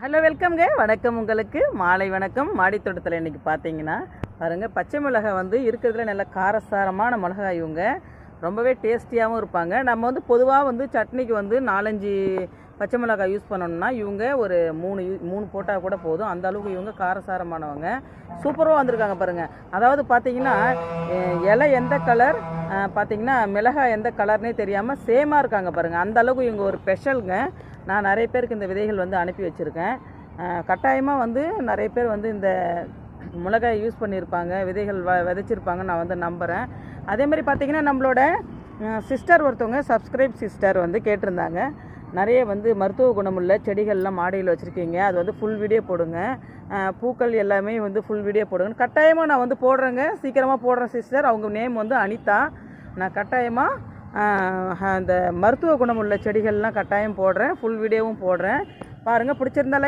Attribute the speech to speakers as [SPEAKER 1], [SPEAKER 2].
[SPEAKER 1] Hello வெல்கம்ங்க. வணக்கம், உங்களுக்கு மாலை வணக்கம். மாடித்தோட்டத்தில் இன்றைக்கி பார்த்தீங்கன்னா பாருங்கள், பச்சை மிளகாய் வந்து இருக்கிறதுல நல்ல காரசாரமான மிளகாய். இவங்க ரொம்பவே டேஸ்டியாகவும் இருப்பாங்க. நம்ம வந்து பொதுவாக வந்து சட்னிக்கு வந்து 4-5 பச்சை மிளகாய் யூஸ் பண்ணணும்னா இவங்க ஒரு 3 போட்டால் கூட போதும். அந்த அளவுக்கு இவங்க காரசாரமானவங்க. சூப்பராக வந்திருக்காங்க பாருங்கள். அதாவது பார்த்தீங்கன்னா இலை எந்த கலர், பார்த்தீங்கன்னா மிளகாய் எந்த கலர்னே தெரியாமல் சேமாக இருக்காங்க பாருங்கள். அந்த அளவுக்கு இவங்க ஒரு ஸ்பெஷலுங்க. நான் நிறைய பேருக்கு இந்த விதைகள் வந்து அனுப்பி வச்சுருக்கேன். கட்டாயமாக வந்து நிறைய பேர் வந்து இந்த மிளகாய் யூஸ் பண்ணியிருப்பாங்க, விதைகள் விதைச்சிருப்பாங்க, நான் வந்து நம்புகிறேன். அதேமாதிரி பார்த்திங்கன்னா நம்மளோட சிஸ்டர் ஒருத்தவங்க சப்ஸ்கிரைப் சிஸ்டர் வந்து கேட்டிருந்தாங்க, நிறைய வந்து மருத்துவ குணமுள்ள செடிகள்லாம் மாடியில் வச்சுருக்கீங்க, அது வந்து ஃபுல் வீடியோ போடுங்க, பூக்கள் எல்லாமே வந்து ஃபுல் வீடியோ போடுங்க. கட்டாயமாக நான் வந்து போடுறேங்க, சீக்கிரமாக போடுறேன் சிஸ்டர். அவங்க நேம் வந்து அனிதா. நான் கட்டாயமாக அந்த மருத்துவ குணமுள்ள செடிகள்லாம் கட்டாயம் போடுறேன், ஃபுல் வீடியோவும் போடுறேன். பாருங்கள், பிடிச்சிருந்தா